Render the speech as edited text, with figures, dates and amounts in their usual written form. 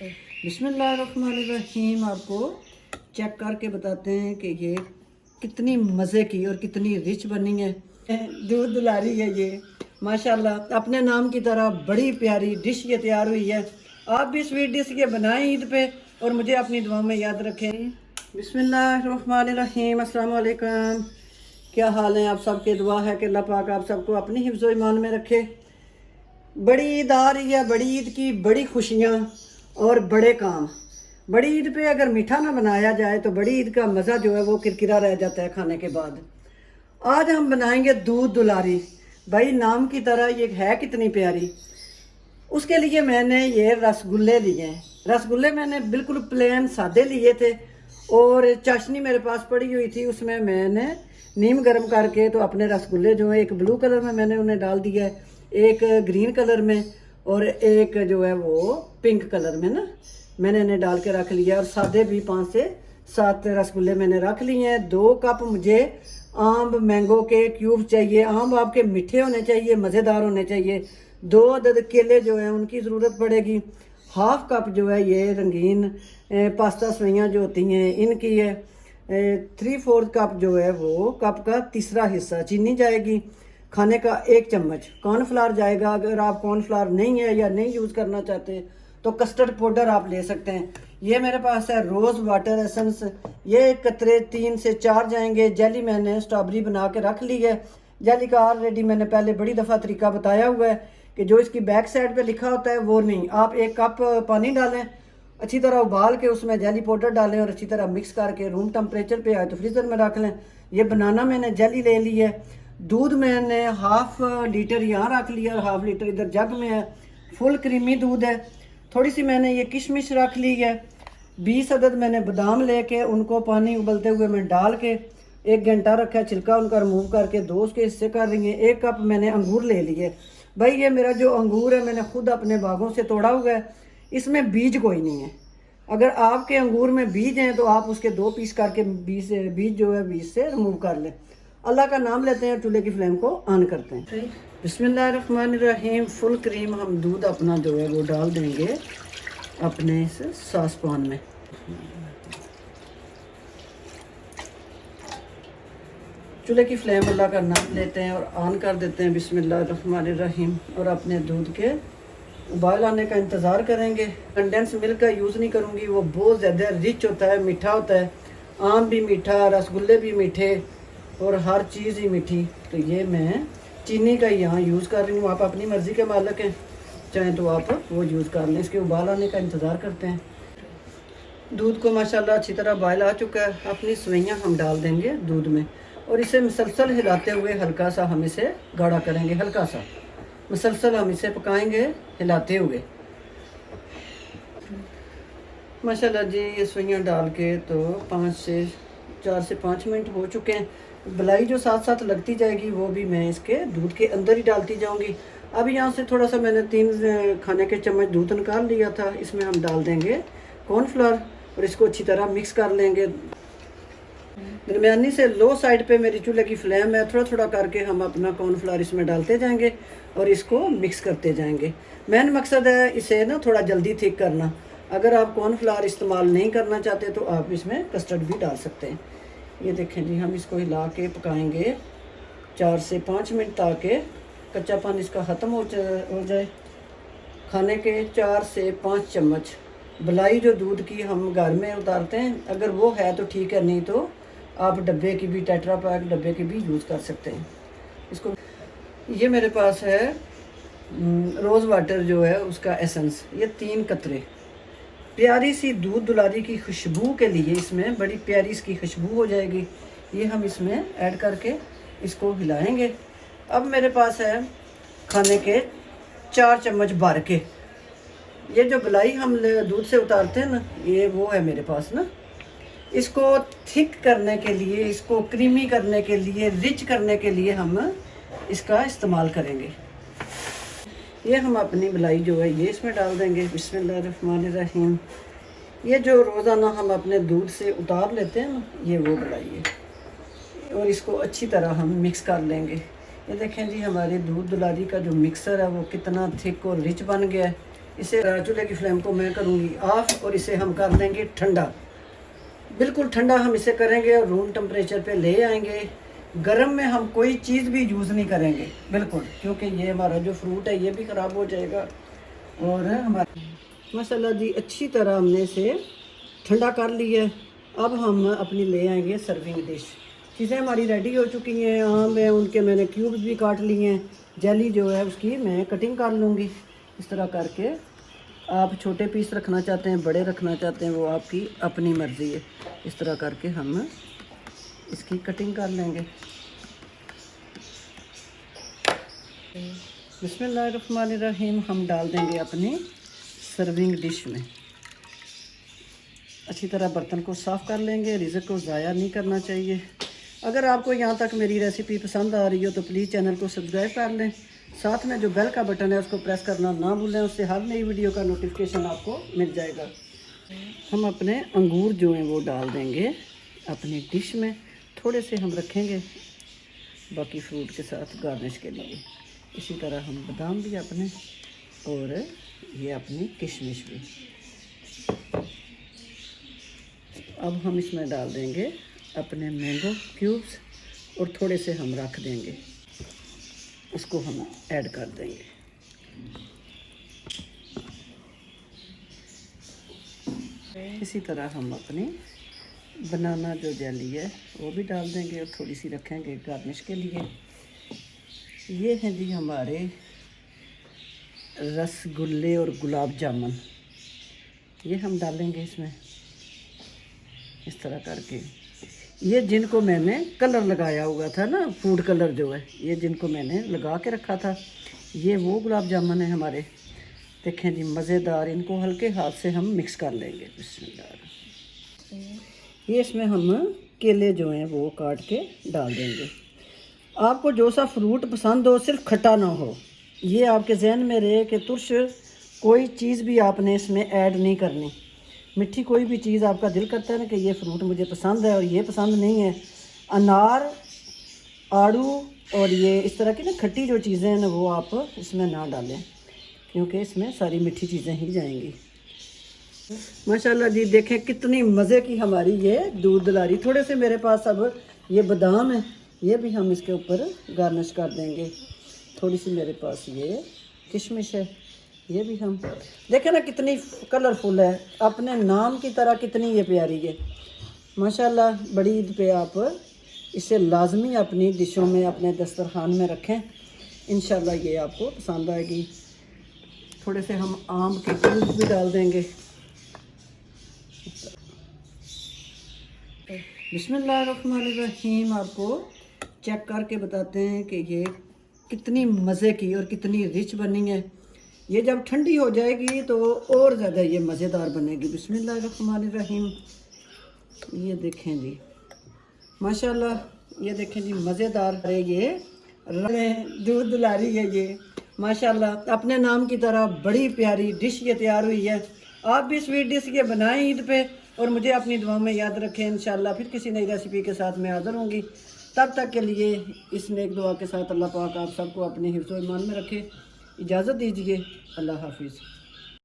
बिस्मिल्लाहिर्रहमानिर्रहीम। आपको चेक करके बताते हैं कि ये कितनी मज़े की और कितनी रिच बनी है। दूध दुलारी है ये माशाल्लाह। अपने नाम की तरह बड़ी प्यारी डिश ये तैयार हुई है। आप भी स्वीट डिश ये बनाएं ईद पे और मुझे अपनी दुआ में याद रखें। बिस्मिल्लाहिर्रहमानिर्रहीम। अस्सलाम वालेकुम। क्या हाल है आप सबके? दुआ है कि अल्लाह पाक आप सबको अपनी हिफ्ज़ो ईमान में रखे। बड़ी ईद आ रही है, बड़ी ईद की बड़ी खुशियाँ और बड़े काम। बड़ी ईद पे अगर मीठा ना बनाया जाए तो बड़ी ईद का मज़ा जो है वो किरकिरा रह जाता है खाने के बाद। आज हम बनाएंगे दूध दुलारी। भाई नाम की तरह ये है कितनी प्यारी। उसके लिए मैंने ये रसगुल्ले लिए हैं। रसगुल्ले मैंने बिल्कुल प्लेन सादे लिए थे और चाशनी मेरे पास पड़ी हुई थी, उसमें मैंने नीम गर्म करके तो अपने रसगुल्ले जो है एक ब्लू कलर में मैंने उन्हें डाल दिया है, एक ग्रीन कलर में और एक जो है वो पिंक कलर में ना मैंने इन्हें डाल के रख लिया। और सादे भी 5 से 7 रसगुल्ले मैंने रख लिए हैं। 2 कप मुझे आम मैंगो के क्यूब चाहिए। आम आपके मीठे होने चाहिए, मज़ेदार होने चाहिए। 2 अदद केले जो है उनकी ज़रूरत पड़ेगी। हाफ कप जो है ये रंगीन पास्ता सवैयाँ जो होती हैं इनकी है। 3/4 कप जो है वो कप का तीसरा हिस्सा चीनी जाएगी। खाने का 1 चम्मच कॉर्नफ्लावर जाएगा। अगर आप कॉर्नफ्लावर नहीं है या नहीं यूज़ करना चाहते तो कस्टर्ड पाउडर आप ले सकते हैं। ये मेरे पास है रोज़ वाटर एसेंस, ये कतरे 3 से 4 जाएंगे। जेली मैंने स्ट्रॉबेरी बना के रख ली है। जेली का ऑलरेडी मैंने पहले बड़ी दफ़ा तरीका बताया हुआ है कि जो इसकी बैक साइड पे लिखा होता है वो नहीं। आप 1 कप पानी डालें, अच्छी तरह उबाल के उसमें जेली पाउडर डालें और अच्छी तरह मिक्स करके रूम टेम्परेचर पे आए तो फ्रीज़र में रख लें। ये बनाना मैंने जेली ले ली है। दूध मैंने हाफ लीटर यहाँ रख लिया और हाफ लीटर इधर जग में है। फुल क्रीमी दूध है। थोड़ी सी मैंने ये किशमिश रख ली है। 20 अदद मैंने बादाम लेके उनको पानी उबलते हुए में डाल के 1 घंटा रखा है। छिलका उनका रिमूव करके 2 उसके हिस्से कर रही हैं। 1 कप मैंने अंगूर ले लिए। भाई ये मेरा जो अंगूर है मैंने खुद अपने बागों से तोड़ा हुआ है, इसमें बीज कोई नहीं है। अगर आपके अंगूर में बीज हैं तो आप उसके 2 पीस करके बीज जो है बीज से रिमूव कर लें। अल्लाह का नाम लेते हैं, चूल्हे की फ्लेम को ऑन करते हैं। बिस्मिल्लाहिर्रहमानिर्रहीम। फुल क्रीम हम दूध अपना जो है वो डाल देंगे अपने इस सॉस पैन में। चूल्हे की फ्लेम अल्लाह का नाम लेते हैं और ऑन कर देते हैं बिस्मिल्लाहिर्रहमानिर्रहीम। और अपने दूध के उबाल आने का इंतज़ार करेंगे। कंडेंस मिल्क का यूज़ नहीं करूँगी, वो बहुत ज़्यादा रिच होता है, मीठा होता है। आम भी मीठा, रसगुल्ले भी मीठे और हर चीज़ ही मीठी। तो ये मैं चीनी का यहाँ यूज़ कर रही हूँ। आप अपनी मर्ज़ी के मालिक हैं, चाहें तो आप वो यूज़ कर लें। इसके उबाल आने का इंतज़ार करते हैं। दूध को माशाल्लाह अच्छी तरह बॉयल आ चुका है। अपनी सवैयाँ हम डाल देंगे दूध में और इसे मुसलसल हिलाते हुए हल्का सा हम इसे गाढ़ा करेंगे। हल्का सा मुसलसल हम इसे पकाएंगे हिलाते हुए। माशाल्लाह जी ये सवैयाँ डाल के तो 4 से 5 मिनट हो चुके हैं। मलाई जो साथ साथ लगती जाएगी वो भी मैं इसके दूध के अंदर ही डालती जाऊंगी। अब यहाँ से थोड़ा सा मैंने 3 खाने के चम्मच दूध निकाल लिया था। इसमें हम डाल देंगे कॉर्नफ्लावर और इसको अच्छी तरह मिक्स कर लेंगे। दरमियानी से लो साइड पे मेरी चूल्हे की फ्लेम है। थोड़ा थोड़ा करके हम अपना कॉर्नफ्लावर इसमें डालते जाएंगे और इसको मिक्स करते जाएंगे। मेन मकसद है इसे ना थोड़ा जल्दी थिक करना। अगर आप कॉर्नफ्लावर इस्तेमाल नहीं करना चाहते तो आप इसमें कस्टर्ड भी डाल सकते हैं। ये देखें जी, हम इसको हिला के पकाएंगे 4 से 5 मिनट ताकि कच्चापन इसका ख़त्म हो जाए। खाने के 4 से 5 चम्मच मलाई जो दूध की हम घर में उतारते हैं, अगर वो है तो ठीक है, नहीं तो आप डब्बे की भी, टेट्रा पैक डब्बे की भी यूज़ कर सकते हैं। इसको ये मेरे पास है रोज़ वाटर जो है उसका एसेंस, ये 3 कतरे। प्यारी सी दूध दुलारी की खुशबू के लिए इसमें बड़ी प्यारी इसकी खुशबू हो जाएगी। ये हम इसमें ऐड करके इसको हिलाएंगे। अब मेरे पास है खाने के 4 चम्मच भर के। ये जो मलाई हम दूध से उतारते हैं ना, ये वो है मेरे पास ना। इसको थिक करने के लिए, इसको क्रीमी करने के लिए, रिच करने के लिए हम इसका इस्तेमाल करेंगे। ये हम अपनी मलाई जो है ये इसमें डाल देंगे बिस्मिल्लाहिर्रहमानिर्रहीम। ये जो रोज़ाना हम अपने दूध से उतार लेते हैं ना, ये वो मलाई है और इसको अच्छी तरह हम मिक्स कर लेंगे। ये देखें जी, हमारे दूध दुलारी का जो मिक्सर है वो कितना थिक और रिच बन गया है। इसे चूल्हे की फ्लेम को मैं करूँगी ऑफ और इसे हम कर देंगे ठंडा। बिल्कुल ठंडा हम इसे करेंगे और रूम टेम्परेचर पे ले आएंगे। गर्म में हम कोई चीज़ भी यूज़ नहीं करेंगे बिल्कुल, क्योंकि ये हमारा जो फ्रूट है ये भी ख़राब हो जाएगा। और हमारा मसाला जी अच्छी तरह हमने इसे ठंडा कर लिया है। अब हम अपनी ले आएंगे सर्विंग डिश। चीज़ें हमारी रेडी हो चुकी हैं। आम है उनके मैंने क्यूब्स भी काट लिए हैं। जेली जो है उसकी मैं कटिंग कर लूँगी इस तरह करके। आप छोटे पीस रखना चाहते हैं, बड़े रखना चाहते हैं, वो आपकी अपनी मर्ज़ी है। इस तरह करके हम इसकी कटिंग कर लेंगे। बिस्मिल्लाहिर्रहमानिर्रहीम। हम डाल देंगे अपनी सर्विंग डिश में। अच्छी तरह बर्तन को साफ़ कर लेंगे। रिज़्क को ज़ाया नहीं करना चाहिए। अगर आपको यहाँ तक मेरी रेसिपी पसंद आ रही हो तो प्लीज़ चैनल को सब्सक्राइब कर लें। साथ में जो बेल का बटन है उसको प्रेस करना ना भूलें, उससे हर नई वीडियो का नोटिफिकेशन आपको मिल जाएगा। हम अपने अंगूर जो हैं वो डाल देंगे अपनी डिश में। थोड़े से हम रखेंगे बाकी फ्रूट के साथ गार्निश के लिए। इसी तरह हम बादाम भी अपने और ये अपनी किशमिश भी। अब हम इसमें डाल देंगे अपने मैंगो क्यूब्स और थोड़े से हम रख देंगे, उसको हम ऐड कर देंगे। इसी तरह हम अपनी बनाना जो जेली है वो भी डाल देंगे और थोड़ी सी रखेंगे गार्निश के लिए। ये हैं जी हमारे रसगुल्ले और गुलाब जामुन। ये हम डालेंगे इसमें इस तरह करके। ये जिनको मैंने कलर लगाया हुआ था ना, फूड कलर जो है, ये जिनको मैंने लगा के रखा था, ये वो गुलाब जामुन है हमारे। देखें जी मज़ेदार। इनको हल्के हाथ से हम मिक्स कर लेंगे। बिस्मिल्लाह। ये इसमें हम केले जो हैं वो काट के डाल देंगे। आपको जो सा फ्रूट पसंद हो, सिर्फ खट्टा ना हो, ये आपके जहन में रहे कि तुर्श कोई चीज़ भी आपने इसमें ऐड नहीं करनी। मिठी कोई भी चीज़ आपका दिल करता है ना कि ये फ्रूट मुझे पसंद है और ये पसंद नहीं है, अनार, आड़ू और ये इस तरह की ना खट्टी जो चीज़ें हैं ना वो आप इसमें ना डालें, क्योंकि इसमें सारी मीठी चीज़ें ही जाएंगी। माशाल्लाह जी देखें कितनी मज़े की हमारी ये दूध दलारी। थोड़े से मेरे पास अब ये बादाम है, ये भी हम इसके ऊपर गार्निश कर देंगे। थोड़ी सी मेरे पास ये किशमिश है, ये भी हम देखें ना कितनी कलरफुल है, अपने नाम की तरह कितनी ये प्यारी है माशाल्लाह। बड़ी ईद पे आप इसे लाजमी अपनी डिशों में, अपने दस्तरखान में रखें। इंशाल्लाह ये आपको पसंद आएगी। थोड़े से हम आम के क्यूब्स भी डाल देंगे। बिस्मिल्लाहिर्रहमानिर्रहीम। आपको चेक करके बताते हैं कि ये कितनी मज़े की और कितनी रिच बनी है। ये जब ठंडी हो जाएगी तो और ज़्यादा ये मज़ेदार बनेगी। बिस्मिल्लाहिर्रहमानिर्रहीम। ये देखें जी माशाल्लाह। ये देखें जी मज़ेदार है ये दूध दुलारी है ये माशाल्लाह। अपने नाम की तरह बड़ी प्यारी डिश ये तैयार हुई है। आप भी स्वीट डिश ये बनाएं ईद पे और मुझे अपनी दुआ में याद रखें। इंशाल्लाह फिर किसी नई रेसिपी के साथ मैं हाज़िर होंगी। तब तक के लिए इस नेक दुआ के साथ अल्लाह पाक आप सबको अपने हिफ्ज़-ओ-ईमान में रखे। इजाज़त दीजिए। अल्लाह हाफिज़।